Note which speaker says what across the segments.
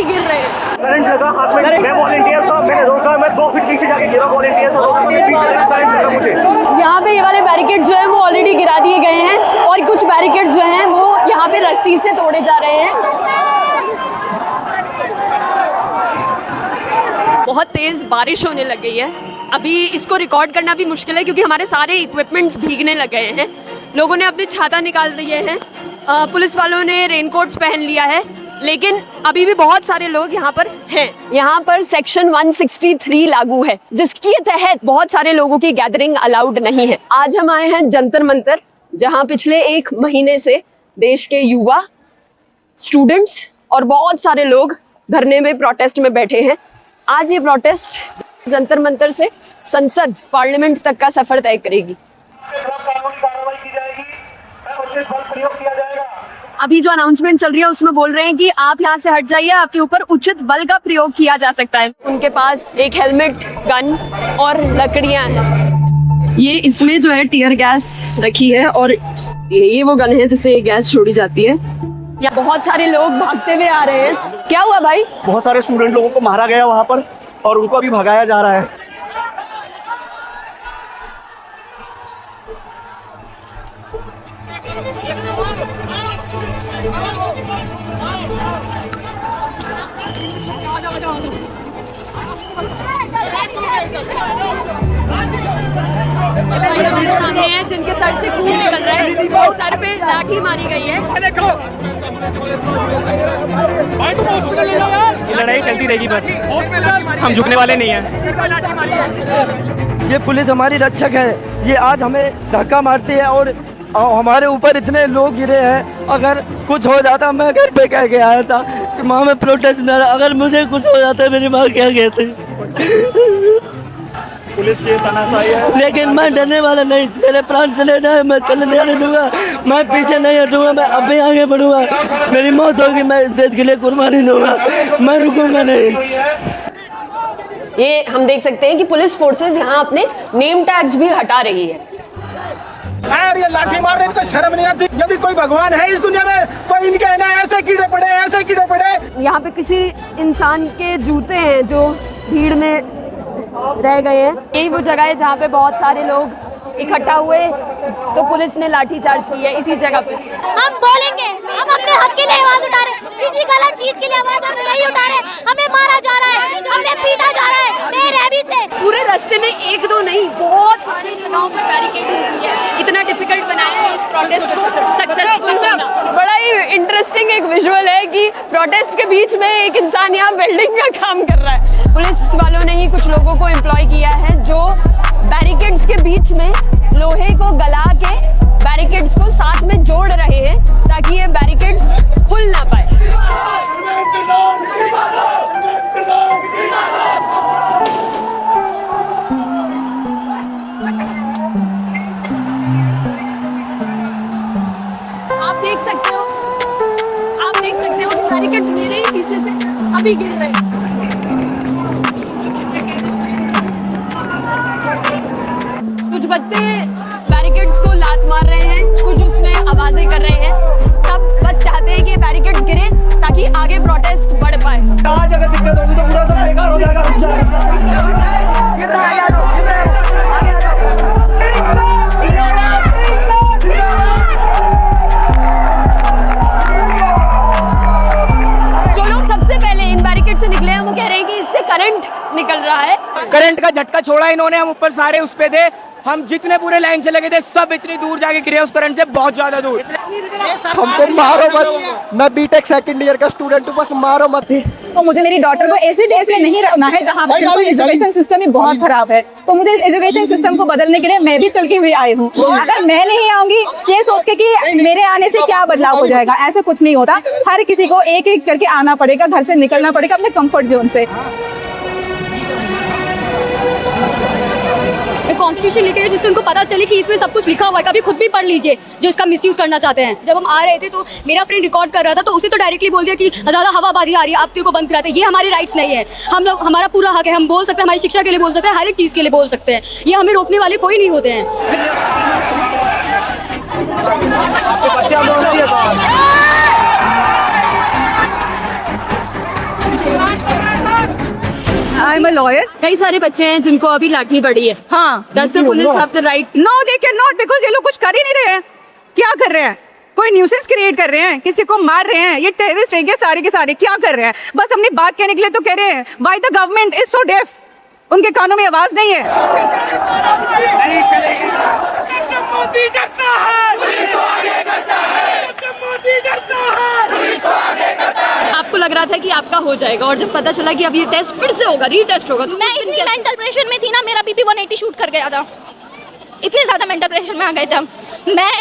Speaker 1: Current लगा हाथ में, मैं वॉलंटियर था, मैंने रोका, मैं 2 फीट पीछे जाके गिरा, वॉलंटियर था, 2 फीट पीछे जाके करंट लगा मुझे।
Speaker 2: यहाँ पे ये वाले बैरिकेड जो है वो ऑलरेडी गिरा दिए गए हैं और कुछ बैरिकेड जो हैं वो यहाँ पे रस्सी से तोड़े जा रहे हैं। बहुत तेज बारिश होने लग गई है। अभी इसको रिकॉर्ड करना भी मुश्किल है क्योंकि हमारे सारे इक्विपमेंट्स भीगने लग गए हैं। लोगों ने अपने छाता निकाल लिए हैं, पुलिस वालों ने रेनकोट्स पहन लिया है, लेकिन अभी भी बहुत सारे लोग यहाँ पर हैं। यहाँ पर सेक्शन 163 लागू है, जिसके तहत बहुत सारे लोगों की गैदरिंग अलाउड नहीं है। आज हम आए हैं जंतर मंतर, जहाँ पिछले 1 महीने से देश के युवा, स्टूडेंट्स और बहुत सारे लोग धरने में, प्रोटेस्ट में बैठे हैं। आज ये प्रोटेस्ट जंतर मंतर से संसद, पार्लियामेंट तक का सफर तय करेगी। अभी जो अनाउंसमेंट चल रही है उसमें बोल रहे हैं कि आप यहाँ से हट जाइए, आपके ऊपर उचित बल का प्रयोग किया जा सकता है। उनके पास एक हेलमेट, गन और लकड़ियाँ हैं। ये इसमें जो है टीयर गैस रखी है और ये वो गन है जिससे ये गैस छोड़ी जाती है। यहाँ बहुत सारे लोग भागते हुए आ रहे हैं। क्या हुआ भाई?
Speaker 1: बहुत सारे स्टूडेंट लोगों को मारा गया वहाँ पर और उनको अभी भगाया जा रहा है।
Speaker 2: हमारे सामने है जिनके सर से खून निकल रहा है और सर पे लाठी मारी गई है।
Speaker 1: ये लड़ाई चलती रहेगी, बट हम झुकने वाले नहीं हैं।
Speaker 3: ये पुलिस हमारी रक्षक है। ये आज हमें धक्का मारती है और हमारे ऊपर इतने लोग गिरे हैं। अगर कुछ हो जाता, मैं घर पे कह के आया था कि माँ मैं प्रोटेस्ट न, अगर मुझे कुछ हो जाता मेरी माँ क्या कहती।
Speaker 1: पुलिस की तानाशाही है,
Speaker 3: लेकिन मैं डरने वाला नहीं। मेरे प्राण चले जाए मैं चलने नहीं दूंगा, मैं पीछे नहीं हटूंगा, मैं अभी आगे बढ़ूंगा। मेरी मौत होगी, मैं इस देश के लिए कुर्बानी दूंगा, मैं रुकूंगा नहीं।
Speaker 2: ये हम देख सकते हैं कि पुलिस फोर्सेस यहाँ अपने नेम टैग्स भी हटा रही है।
Speaker 4: यार ये लाठी मार रहे, इनको शर्म नहीं आती? यदि कोई भगवान है इस दुनिया में तो इनके है ना ऐसे कीड़े पड़े, ऐसे कीड़े पड़े।
Speaker 2: यहाँ पे किसी इंसान के जूते हैं जो भीड़ में रह गए हैं। यही वो जगह है जहाँ पे बहुत सारे लोग इकट्ठा हुए तो पुलिस ने लाठीचार्ज की है इसी जगह पे।
Speaker 5: हम बोलेंगे, हम अपने हक के लिए आवाज उठा रहे, किसी गलत चीज के लिए आवाज हम नहीं उठा रहे। हमें मारा जा रहा है, हमें पीटा जा रहा है बेरहमी से।
Speaker 2: पूरे रास्ते में 1-2 नहीं, बहुत सारी जगहों पर बैरिकेडिंग की है। इतना डिफिकल्ट बनाया है इस प्रोटेस्ट को सक्सेसफुल होना। बड़ा ही इंटरेस्टिंग एक विजुअल है कि प्रोटेस्ट के बीच में एक इंसान यहाँ वेल्डिंग का काम कर रहा है। पुलिस वालों ने ही कुछ लोगों को एम्प्लॉय किया है जो बैरिकेड्स के बीच में लोहे को गला के बैरिकेड्स को साथ में जोड़ रहे हैं ताकि ये बैरिकेड्स खुल ना पाए। आप देख सकते हो कि बैरिकेड्स मेरे ही पीछे से अभी गिर रहे हैं। कुछ बच्चे बैरिकेड्स को लात मार रहे हैं, कुछ उसमें आवाजें कर रहे हैं। सब बस चाहते हैं कि बैरिकेड्स गिरे ताकि आगे प्रोटेस्ट बढ़ पाए।
Speaker 1: आज अगर दिक्कत होगी तो पूरा सब बेकार हो जाएगा।
Speaker 2: जो लोग सबसे पहले इन बैरिकेड से निकले हैं वो कह रहे हैं कि इससे करंट निकल रहा है।
Speaker 6: करंट का झटका छोड़ा इन्होंने, हम ऊपर सारे उस पे थे, हम जितने पूरे लाइन से लगे थे सब इतनी दूर जाके गिरे उस करंट से, बहुत ज्यादा दूर।
Speaker 3: हमको मारो मत, मैं बीटेक सेकंड ईयर का स्टूडेंट हूँ, बस मारो मत।
Speaker 7: तो मुझे मेरी डॉटर को ऐसे डेज में नहीं रखना है जहाँ पर एजुकेशन सिस्टम ही बहुत खराब है। तो मुझे इस एजुकेशन सिस्टम को बदलने के लिए मैं भी चल के हुई आई हूँ। अगर मैं नहीं आऊंगी ये सोच के कि मेरे आने से क्या बदलाव हो जाएगा, ऐसा कुछ नहीं होता। हर किसी को एक एक करके आना पड़ेगा, घर से निकलना पड़ेगा अपने कंफर्ट जोन से।
Speaker 5: कॉन्स्टिट्यूशन लेके जिससे उनको पता चले कि इसमें सब कुछ लिखा हुआ है। कभी खुद भी पढ़ लीजिए जो इसका मिसयूज करना चाहते हैं। जब हम आ रहे थे तो मेरा फ्रेंड रिकॉर्ड कर रहा था तो उसे तो डायरेक्टली बोल दिया कि ज़्यादा हवाबाजी आ रही है, आप तेरे को बंद कराते हैं। ये हमारे राइट्स नहीं है। हम लोग, हमारा पूरा हक है, हम बोल सकते हैं, हमारी शिक्षा के लिए बोल सकते हैं, हर एक चीज़ के लिए बोल सकते हैं। ये हमें रोकने वाले कोई नहीं होते हैं।
Speaker 7: I am a lawyer.
Speaker 2: कई सारे बच्चे हैं जिनको अभी लाठी पड़ी है।
Speaker 7: हाँ,
Speaker 2: Does the police have the right?
Speaker 7: No they can not, because ये लोग कुछ कर ही नहीं रहे हैं। क्या कर रहे हैं? कोई न्यूसेंस क्रिएट कर रहे हैं, किसी को मार रहे हैं, ये टेररिस्ट हैं क्या सारे के सारे? क्या कर रहे हैं? बस अपनी बात कहने के लिए तो कह रहे हैं। Why the government is so deaf? उनके कानों में आवाज नहीं है।
Speaker 6: मोदी डरता है, पुलिस आगे करता है, मोदी डरता है, पुलिस आगे करता है।
Speaker 2: आपको लग रहा था कि आपका हो जाएगा और जब पता चला कि अब ये टेस्ट फिर से होगा, रीटेस्ट होगा, तो
Speaker 8: मैं इतनी मेंटल प्रेशर में थी ना, मेरा बीपी 180 शूट कर गया था। इतने ज़्यादा मेंटल प्रेशर में आ गए थे हम। मैं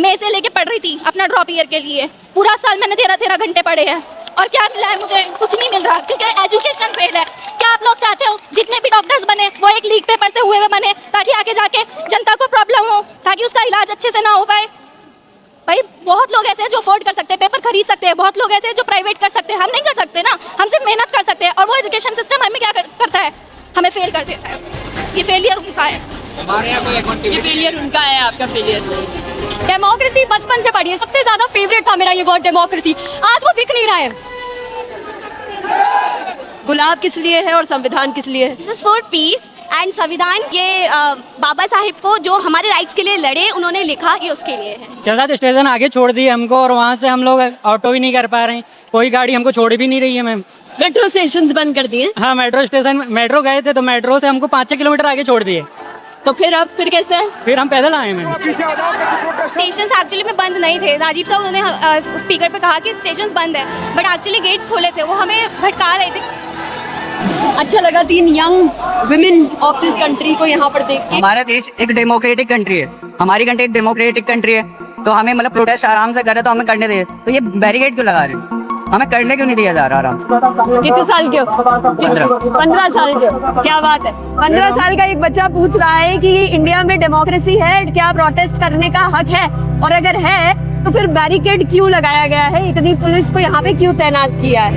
Speaker 8: मई से लेके पढ़ रही थी अपना ड्रॉप ईयर के लिए। पूरा साल मैंने 13 घंटे पढ़े हैं और क्या मिला है मुझे? कुछ नहीं मिल रहा, क्योंकि एजुकेशन फेल है। क्या आप लोग चाहते हो जितने भी डॉक्टर्स बने वो एक लीक पेपर से हुए बने, ताकि आगे जाके जनता को प्रॉब्लम हो, ताकि उसका इलाज अच्छे से ना हो पाए? भाई बहुत लोग ऐसे हैं जो अफोर्ड कर सकते हैं, पेपर खरीद सकते हैं। बहुत लोग ऐसे हैं जो प्राइवेट कर सकते हैं, हम नहीं कर सकते ना। हम सिर्फ मेहनत कर सकते हैं और वो एजुकेशन सिस्टम हमें क्या करता है? हमें फेल कर देता है। ये फेलियर उनका है।
Speaker 2: ये फेलियर उनका है, आपका फेलियर नहीं।
Speaker 5: डेमोक्रेसी बचपन से पढ़ी है, सबसे ज्यादा फेवरेट था मेरा ये वर्ड डेमोक्रेसी। आज वो दिख नहीं रहा है।
Speaker 2: गुलाब किस लिए है और संविधान किस लिए है?
Speaker 8: This is for piece and संविधान ये बाबा साहिब को जो हमारे राइट्स के लिए लड़े, उन्होंने लिखा, ये उसके लिए है।
Speaker 9: जगह स्टेशन आगे छोड़ दिए हमको और वहाँ से हम लोग ऑटो भी नहीं कर पा रहे हैं। कोई गाड़ी हमको छोड़ भी नहीं रही है मैम।
Speaker 2: मेट्रो स्टेशंस बंद कर दिए।
Speaker 9: हाँ, मेट्रो स्टेशन, मेट्रो गए थे तो मेट्रो से हमको 5-6 किलोमीटर आगे छोड़ दिए।
Speaker 2: तो फिर अब फिर कैसे है?
Speaker 9: फिर हम पैदल आए मैम।
Speaker 5: स्टेशंस एक्चुअली में बंद नहीं थे। राजीव साहब उन्होंने स्पीकर पे कहा कि स्टेशंस बंद है, बट एक्चुअली गेट्स खोले थे। वो हमें भटका रहे थे।
Speaker 2: अच्छा लगा 3 young women of this country को यहाँ पर देख के।
Speaker 10: हमारा देश एक डेमोक्रेटिक कंट्री है, हमारी कंट्री एक डेमोक्रेटिक कंट्री है, तो हमें मतलब प्रोटेस्ट आराम से कर रहे तो हमें करने दे। तो ये बैरिकेड क्यों लगा रहे हैं? हमें करने क्यों नहीं दिया जा रहा आराम से?
Speaker 2: कितने साल के हो? 15 साल के हो। क्या बात है। 15 साल का एक बच्चा पूछ रहा है कि इंडिया में डेमोक्रेसी है, क्या प्रोटेस्ट करने का हक है, और अगर है तो फिर बैरिकेड क्यों लगाया गया है? इतनी पुलिस को यहाँ पे क्यों तैनात किया है?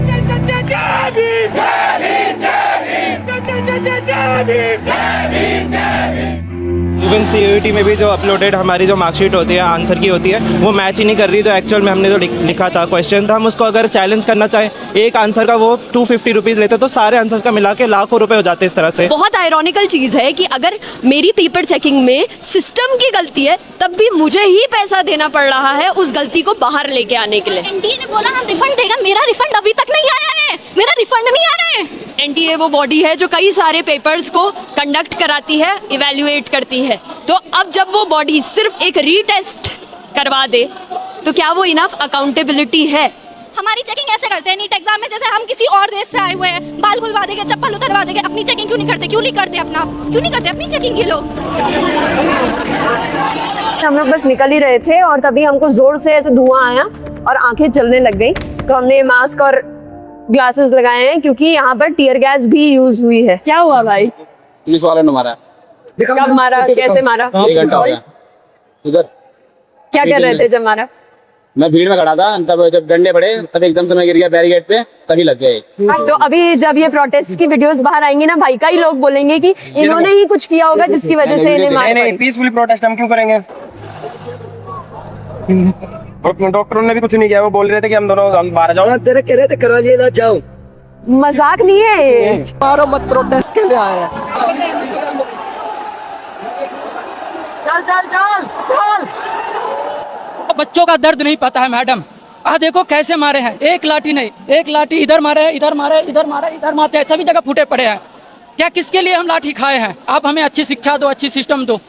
Speaker 11: इवन CUET में भी जो अपलोडेड हमारी जो मार्कशीट होती है आंसर की होती है वो मैच ही नहीं कर रही जो एक्चुअल में हमने जो लिखा था क्वेश्चन। तो हम उसको अगर चैलेंज करना चाहें, एक आंसर का वो 250 रुपीज़ लेते, तो सारे आंसर्स का मिला के लाखों रुपए हो जाते इस तरह से।
Speaker 2: बहुत आयरॉनिकल चीज़ है कि अगर मेरी पेपर चेकिंग में सिस्टम की गलती है तब भी मुझे ही पैसा देना पड़ रहा है उस गलती को बाहर लेके आने के लिए।
Speaker 8: एनटीए ने बोला हम रिफंड देगा, मेरा रिफंड अभी तक नहीं आया है। मेरा रिफंड नहीं आ रहा है।
Speaker 2: एनटीए वो बॉडी है जो कई सारे पेपर्स को कंडक्ट कराती है, इवैल्यूएट करती है। तो अब जब वो बॉडी सिर्फ एक रीटेस्ट करवा दे तो क्या वो इनफ अकाउंटेबिलिटी है?
Speaker 8: हमारी चेकिंग ऐसे करते हैं नीट एग्जाम में, जैसे हम किसी और देश से आए हुए हैं, बाल खुलवा देंगे, चप्पल उतरवा देंगे। अपनी चेकिंग क्यों नहीं करते? क्यों नहीं करते अपनी चेकिंग ये लोग?
Speaker 2: हम लोग बस निकल ही रहे थे और तभी हमको जोर से ऐसे धुआं आया और आंखें चलने लग गई। तो हमने मास्क और ग्लासेस लगाए हैं क्योंकि यहाँ पर टीयर गैस भी यूज हुई है। क्या हुआ भाई?
Speaker 4: पुलिस वाले ने मारा।
Speaker 2: कब मारा? कैसे मारा?
Speaker 4: 1 घंटा हो गया। उधर
Speaker 2: क्या कर रहे थे जब मारा?
Speaker 4: मैं भीड़ में खड़ा था, तब जब डंडे पड़े तब एकदम से मैं गिर गया बैरिकेड पे, तभी लग गए।
Speaker 2: तो अभी जब ये प्रोटेस्ट की वीडियोस बाहर आएंगी ना भाई का ही लोग बोलेंगे कि इन्होंने ही कुछ किया होगा जिसकी वजह से इन्हें मारा।
Speaker 1: नहीं, पीसफुली प्रोटेस्ट हम क्यों करेंगे? डॉक्टरों ने भी कुछ नहीं किया, वो बोल रहे थे कि हम दोनों बाहर जाओ।
Speaker 3: तेरे कह रहे थे करा लिए ना जाओ।
Speaker 2: मजाक नहीं है ये।
Speaker 3: मारो मत, प्रोटेस्ट के लिए आए हैं।
Speaker 4: चल।
Speaker 9: बच्चों का दर्द नहीं पता है मैडम। देखो कैसे मारे हैं, एक लाठी नहीं, एक लाठी इधर मारे, इधर मारे, इधर मारे, इधर मारते हैं, सभी जगह फूटे पड़े हैं। क्या किसके लिए हम लाठी खाए हैं? आप हमें अच्छी शिक्षा दो, अच्छी सिस्टम दो,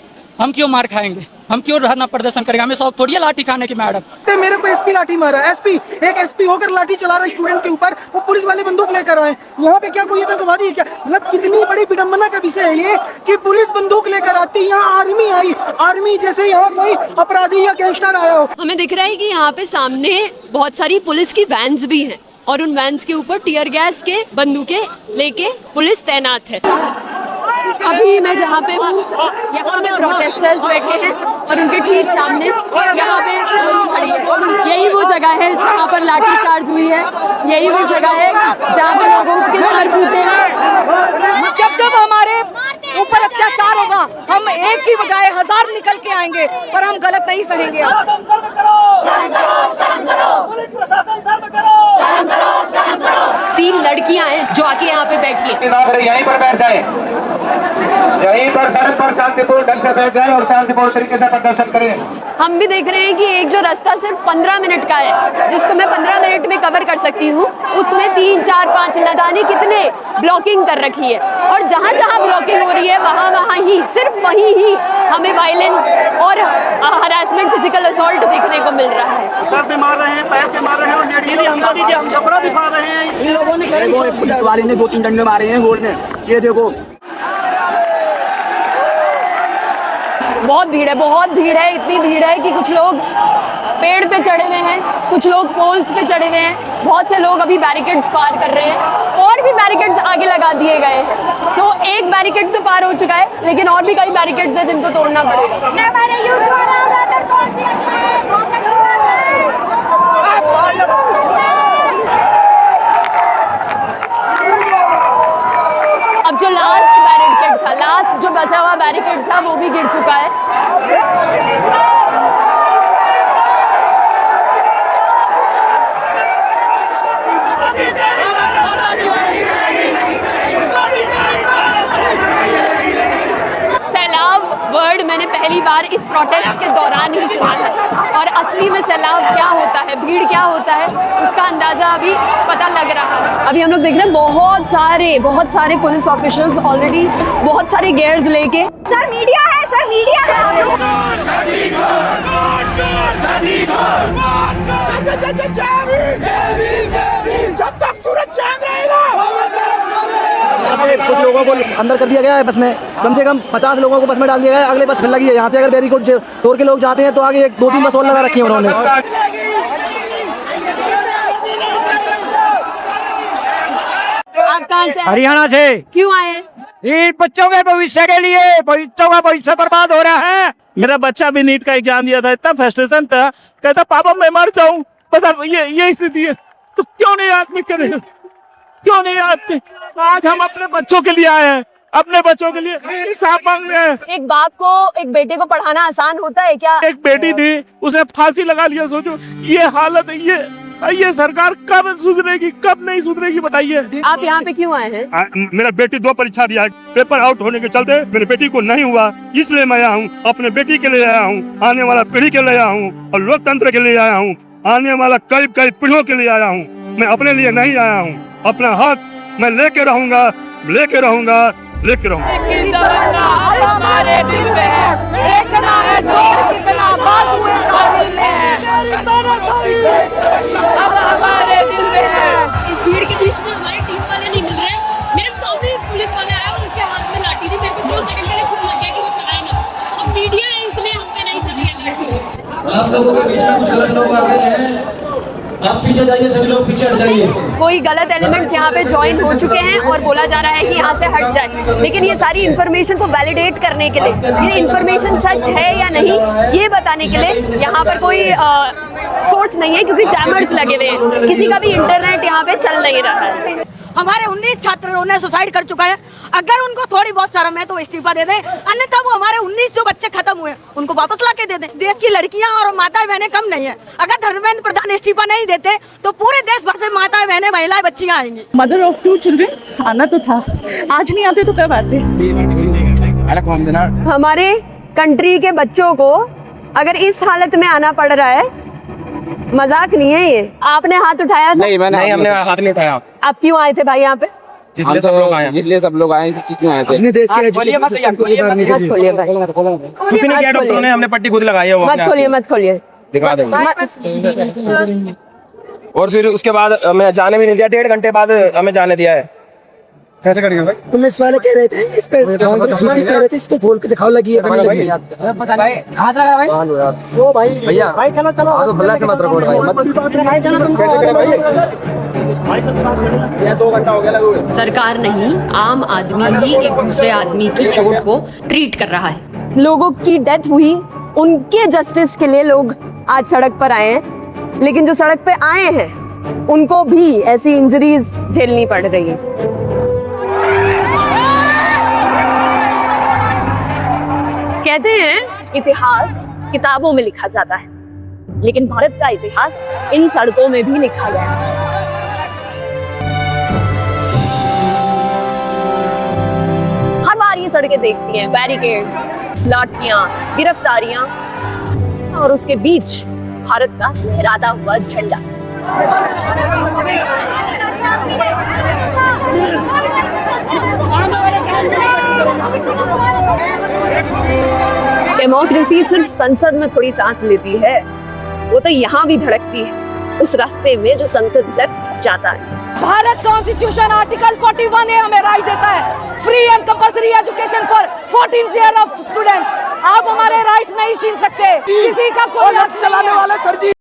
Speaker 9: हम क्यों मार खाएंगे? हम क्यों धरना प्रदर्शन करेंगे? हमें शौक थोड़ी है लाठी खाने की मैडम।
Speaker 3: मेरे को एसपी लाठी मारा। एक एसपी होकर लाठी चला रहा है स्टूडेंट के ऊपर, वो पुलिस वाले बंदूक लेकर आए। यहाँ पे क्या कोई आतंकवादी है क्या? मतलब कितनी बड़ी विडंबना का विषय है ये कि पुलिस बंदूक लेकर आती, यहाँ आर्मी आई, आर्मी जैसे यहाँ कोई अपराधी या गैंगस्टर आया हो।
Speaker 2: हमें दिख रहा है कि यहाँ पे सामने बहुत सारी पुलिस की वैन्स भी हैं और उन वैन्स के ऊपर टीयर गैस के बंदूकें लेके पुलिस तैनात है। अभी मैं जहाँ पे हूँ यहाँ पे प्रोटेस्टर्स बैठे हैं और उनके ठीक सामने यहाँ पे पुलिस खड़ी है। यही वो जगह है जहाँ पर लाठीचार्ज हुई है, यही वो जगह है जहाँ पे लोगों के सर फूटे हैं।
Speaker 7: जब हमारे ऊपर अत्याचार होगा हम एक की बजाय 1000 निकल के आएंगे, पर हम गलत नहीं सहेंगे।
Speaker 2: 3 लड़कियां हैं जो आके यहाँ पे बैठी देखिए।
Speaker 4: यहीं पर बैठ जाए, यहीं पर सड़क पर शांतिपूर्ण ढंग से बैठ जाए और शांतिपूर्ण तरीके से प्रदर्शन करें।
Speaker 2: हम भी देख रहे हैं कि एक जो रास्ता सिर्फ 15 मिनट का है, जिसको मैं 15 मिनट में कवर कर सकती हूँ, उसमें 3, 4, 5 न जाने कितने ब्लॉकिंग कर रखी है। और जहाँ जहाँ ब्लॉकिंग हो रही है वहाँ ही, सिर्फ वहीं ही हमें वायलेंस और हरासमेंट, फिजिकल असॉल्ट देखने को मिल रहा है।
Speaker 1: सर पे मार रहे हैं, पैर पे मार रहे हैं और दीदी हमको दीजिए, हम कपड़ा दिखा रहे हैं।
Speaker 3: इन लोगों ने पुलिस वाले ने 2-3 डंडे मारे हैं गोल में, ये देखो।
Speaker 2: बहुत भीड़ है, इतनी भीड़ है कि कुछ लोग पेड़ पे चढ़े हुए हैं, कुछ लोग पोल्स पे चढ़े हुए हैं, बहुत से लोग अभी बैरिकेड्स पार कर रहे हैं और भी बैरिकेड्स आगे लगा दिए गए हैं। तो एक बैरिकेड तो पार हो चुका है, लेकिन और भी कई बैरिकेड्स हैं जिनको तोड़ना पड़ेगा। अब जो लास्ट बैरिकेड था, लास्ट जो बचा हुआ बैरिकेड था, वो भी गिर चुका है। वर्ड मैंने पहली बार इस प्रोटेस्ट के दौरान ही सुना है और असली में सैलाब क्या होता है, भीड़ क्या होता है, उसका अंदाजा अभी पता लग रहा है। अभी हम लोग देख रहे हैं बहुत सारे पुलिस ऑफिशियल्स ऑलरेडी बहुत सारे गियर्स लेके।
Speaker 5: सर मीडिया है, सर मीडिया है।
Speaker 4: जब तक सूरज चांद रहेगा,
Speaker 3: कुछ लोगों को अंदर कर दिया गया है बस में, कम से कम 50 लोगों को बस में डाल दिया गया है। अगले बस फिर लगी है, यहाँ से अगर बैरिकेड तोड़ के लोग जाते हैं तो आगे 2-3 बस और लगा रखी है उन्होंने।
Speaker 2: आप कहाँ से?
Speaker 1: हरियाणा से।
Speaker 2: क्यों आए?
Speaker 1: इन बच्चों के भविष्य के लिए, बच्चों का भविष्य बर्बाद हो रहा है। मेरा बच्चा भी नीट का एग्जाम दिया था, इतना फ्रस्ट्रेशन था, कहता पापा मैं मर जाऊं, बता ये स्थिति है, तो क्यों नहीं आदमी करे, क्यों नहीं आदमी? आज हम अपने बच्चों के लिए आए हैं, अपने बच्चों के लिए इंसाफ मांग रहे हैं।
Speaker 2: एक बाप को एक बेटे को पढ़ाना आसान होता है क्या?
Speaker 1: एक बेटी थी, उसे फांसी लगा लिया। सोचो ये हालत, ये सरकार कब सुधरेगी, कब नहीं सुधरेगी, बताइए।
Speaker 2: आप यहाँ पे क्यों आए हैं?
Speaker 1: मेरा बेटी 2 परीक्षा दिया है, पेपर आउट होने के चलते मेरी बेटी को नहीं हुआ, इसलिए मैं आया हूँ। अपने बेटी के लिए आया हूँ, आने वाला पीढ़ी के लिए आया हूँ और लोकतंत्र के लिए आया हूँ, आने वाला कई पीढ़ियों के लिए आया हूँ। मैं अपने लिए नहीं आया हूँ, अपना हक मैं लेके रहूंगा, लेके रहूंगा, लेके रहूंगा।
Speaker 2: हमारे दिल में है, एक ना है जोर कितना बात हुए काबिल में है, अब हमारे दिल में है। इस भीड़ के बीच में हमारे टीम वाले नहीं मिल रहे, मेरे सामने पुलिस वाला आया और उसके हाथ में लाठी थी, मेरे को 2 सेकंड के लिए खुद लग गया कि वो चलाए ना। हम मीडिया है इसलिए हम पे नहीं चली है लाठी।
Speaker 3: आप लोगों के बीच में कुछ गलत लोग आ गए हैं, आप पीछे जाइए, सभी लोग पीछे हट जाइए।
Speaker 2: कोई गलत एलिमेंट्स यहाँ पे ज्वाइन हो चुके हैं और बोला जा रहा है कि यहाँ से हट जाए, लेकिन ये सारी इन्फॉर्मेशन को वैलिडेट करने के लिए, ये इन्फॉर्मेशन सच है या नहीं ये बताने के लिए यहाँ पर कोई सोर्स नहीं है, क्योंकि जैमर्स लगे हुए हैं, किसी का भी इंटरनेट यहाँ पे चल नहीं रहा है।
Speaker 5: हमारे 19 छात्रों ने सुसाइड कर चुका है। अगर उनको थोड़ी बहुत शर्म है तो इस्तीफा दे दें, अन्यथा वो हमारे 19 जो बच्चे खत्म हुए उनको वापस ला के दे दें। देश की लड़कियां और माताएं बहनें कम नहीं है। अगर धर्मेंद्र प्रधान इस्तीफा नहीं देते तो पूरे देश भर से माताएं बहनें महिलाएं बच्चियां आएंगी।
Speaker 7: मदर ऑफ 2 चिल्ड्रन, आना तो था, आज नहीं आते तो क्या बात है।
Speaker 2: हमारे कंट्री के बच्चों को अगर इस हालत में आना पड़ रहा है, मजाक नहीं है ये। आपने हाथ उठाया था?
Speaker 3: नहीं, हमने हाथ नहीं उठाया।
Speaker 2: आप क्यों आए थे भाई यहाँ पे?
Speaker 3: जिसलिए सब लोग आए, जिसलिए सब लोग आए, क्यों आए थे? अपने देश के एजुकेशन सिस्टम को सुधारने के लिए।
Speaker 11: कुछ नहीं किया डॉक्टरों ने, हमने पट्टी खुद लगाई है। वो
Speaker 2: मत खोलिए,
Speaker 11: दिखा देंगे। और फिर उसके बाद हमें जाने भी नहीं दिया, 1.5 घंटे बाद हमें जाने दिया है। कैसे करिए भाई?
Speaker 3: पुलिस वाले कह रहे थे इस पे कह रहे थे इसको खोल के दिखाओ, लगी है हाथ लगा भाई। ओ भाई भैया भाई चलो तो भल्ला से मत रिकॉर्ड भाई, मत कैसे करे भाई? ये 2 घंटा हो गया लगे हुए।
Speaker 2: सरकार नहीं, आम आदमी ही एक दूसरे आदमी की चोट को ट्रीट कर रहा है। लोगों की डेथ हुई, उनके जस्टिस के लिए लोग आज सड़क पर आए हैं, लेकिन जो सड़क पे आए हैं उनको भी ऐसी इंजरीज झेलनी पड़ रही है। कहते हैं इतिहास किताबों में लिखा जाता है, लेकिन भारत का इतिहास इन सड़कों में भी लिखा गया है। ही सड़कें देखती हैं, बैरिकेड्स, लाठियां, गिरफ्तारियां और उसके बीच भारत का लहराता हुआ झंडा। डेमोक्रेसी सिर्फ संसद में थोड़ी सांस लेती है, वो तो यहाँ भी धड़कती है उस रास्ते में जो संसद तक जाता है।
Speaker 7: भारत कॉन्स्टिट्यूशन आर्टिकल 41A हमें राइट देता है free and compulsory education for 14 year of students. आप हमारे राइट्स नहीं छीन सकते, किसी का कोई हक चलाने वाले सर जी